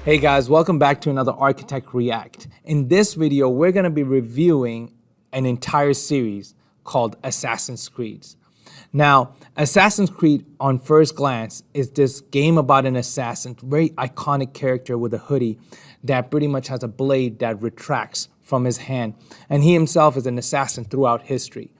Hey guys, welcome back to another Architect React. In this video, we're going to be reviewing an entire series called Assassin's Creed. Now, Assassin's Creed on first glance is this game about an assassin, very iconic character with a hoodie that pretty much has a blade that retracts from his hand, and he himself is an assassin throughout history.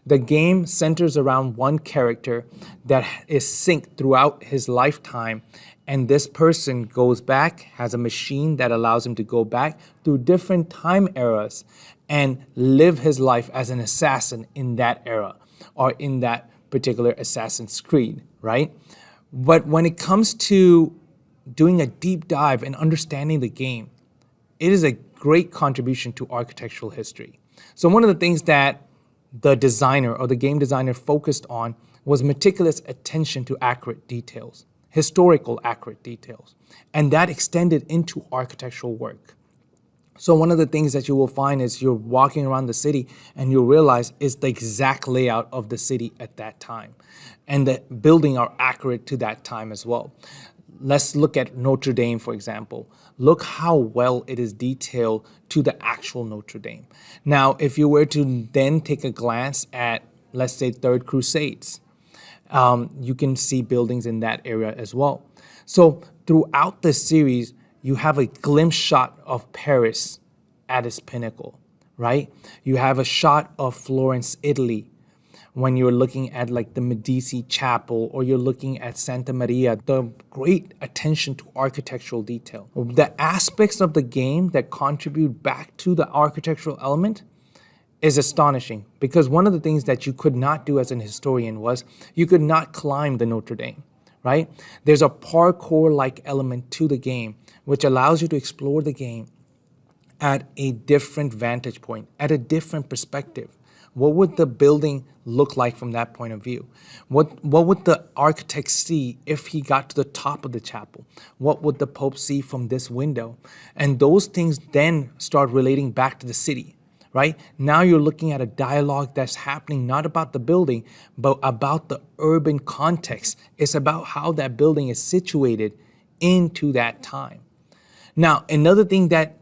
The game centers around one character that is synced throughout his lifetime, and this person goes back, has a machine that allows him to go back through different time eras and live his life as an assassin in that era or in that particular Assassin's Creed, right? But when it comes to doing a deep dive and understanding the game, it is a great contribution to architectural history. So one of the things that the designer or the game designer focused on was meticulous attention to accurate details, historical accurate details, and that extended into architectural work. So one of the things that you will find is you're walking around the city and you'll realize it's the exact layout of the city at that time. And the building are accurate to that time as well. Let's look at Notre Dame, for example. Look how well it is detailed to the actual Notre Dame. Now, if you were to then take a glance at, let's say, Third Crusades, you can see buildings in that area as well. So throughout the series, you have a glimpse shot of Paris at its pinnacle, right? You have a shot of Florence, Italy, when you're looking at like the Medici Chapel or you're looking at Santa Maria, the great attention to architectural detail. The aspects of the game that contribute back to the architectural element is astonishing, because one of the things that you could not do as an historian was you could not climb the Notre Dame, right? There's a parkour-like element to the game which allows you to explore the game at a different vantage point, at a different perspective. What would the building look like from that point of view? What would the architect see if he got to the top of the chapel? What would the Pope see from this window? And those things then start relating back to the city, right? Now you're looking at a dialogue that's happening not about the building, but about the urban context. It's about how that building is situated into that time. Now, another thing that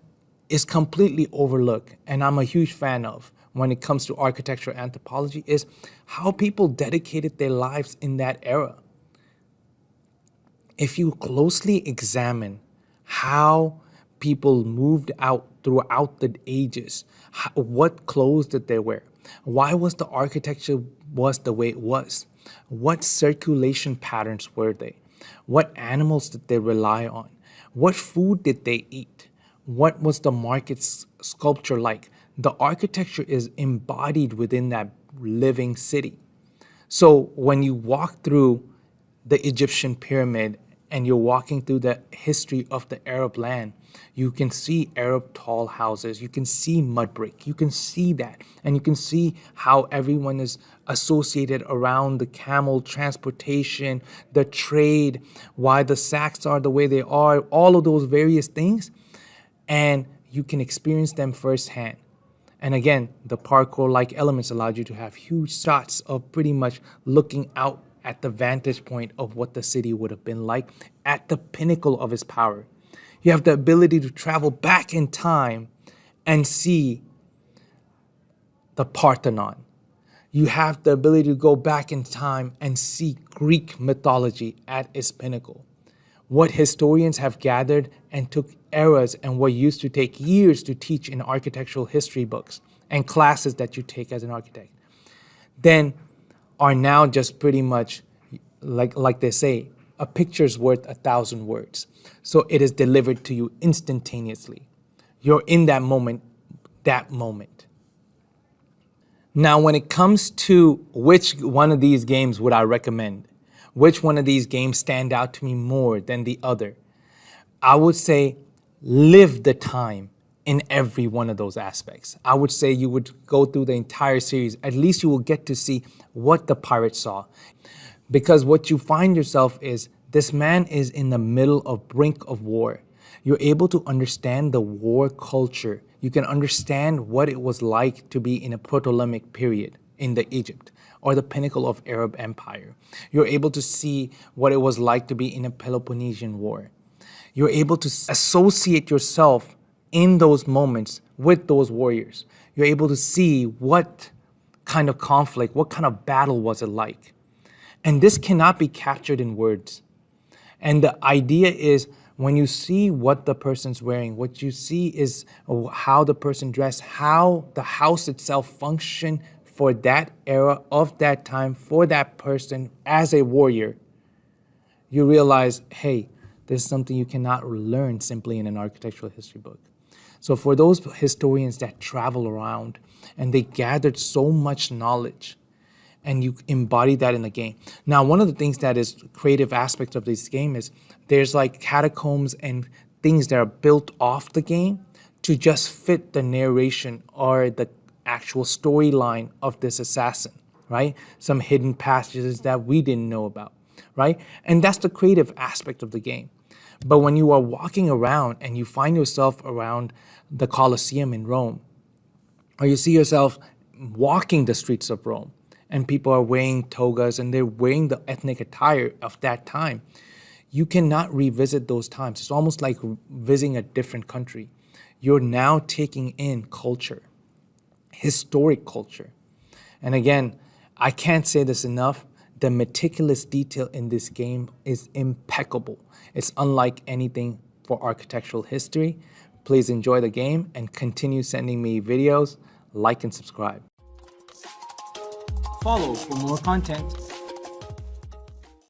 is completely overlooked, and I'm a huge fan of when it comes to architectural anthropology, is how people dedicated their lives in that era. If you closely examine how people moved out throughout the ages, what clothes did they wear? Why was the architecture was the way it was? What circulation patterns were they? What animals did they rely on? What food did they eat? What was the market sculpture like? The architecture is embodied within that living city. So when you walk through the Egyptian pyramid and you're walking through the history of the Arab land, you can see Arab tall houses, you can see mud brick, you can see that, and you can see how everyone is associated around the camel transportation, the trade, why the sacks are the way they are, all of those various things, and you can experience them firsthand. And again, the parkour-like elements allowed you to have huge shots of pretty much looking out at the vantage point of what the city would have been like at the pinnacle of its power. You have the ability to travel back in time and see the Parthenon. You have the ability to go back in time and see Greek mythology at its pinnacle. What historians have gathered and took eras and what used to take years to teach in architectural history books and classes that you take as an architect, then are now just pretty much, like they say, a picture's worth 1,000 words. So it is delivered to you instantaneously. You're in that moment, Now, when it comes to which one of these games would I recommend, which one of these games stand out to me more than the other, I would say live the time in every one of those aspects. I would say you would go through the entire series. At least you will get to see what the pirates saw. Because what you find yourself is this man is in the middle of brink of war. You're able to understand the war culture. You can understand what it was like to be in a Ptolemaic period in the Egypt, or the pinnacle of Arab Empire. You're able to see what it was like to be in a Peloponnesian War. You're able to associate yourself in those moments with those warriors. You're able to see what kind of conflict, what kind of battle was it like. And this cannot be captured in words. And the idea is when you see what the person's wearing, what you see is how the person dressed, how the house itself functioned for that era of that time, for that person as a warrior, you realize, hey, there's something you cannot learn simply in an architectural history book. So for those historians that travel around and they gathered so much knowledge, and you embody that in the game. Now, one of the things that is creative aspect of this game is there's like catacombs and things that are built off the game to just fit the narration or the actual storyline of this assassin, right? Some hidden passages that we didn't know about, right? And that's the creative aspect of the game. But when you are walking around and you find yourself around the Colosseum in Rome, or you see yourself walking the streets of Rome, and people are wearing togas and they're wearing the ethnic attire of that time, you cannot revisit those times. It's almost like visiting a different country. You're now taking in culture, historic culture. And again, I can't say this enough, the meticulous detail in this game is impeccable. It's unlike anything for architectural history. Please enjoy the game and continue sending me videos, like and subscribe. Follow for more content.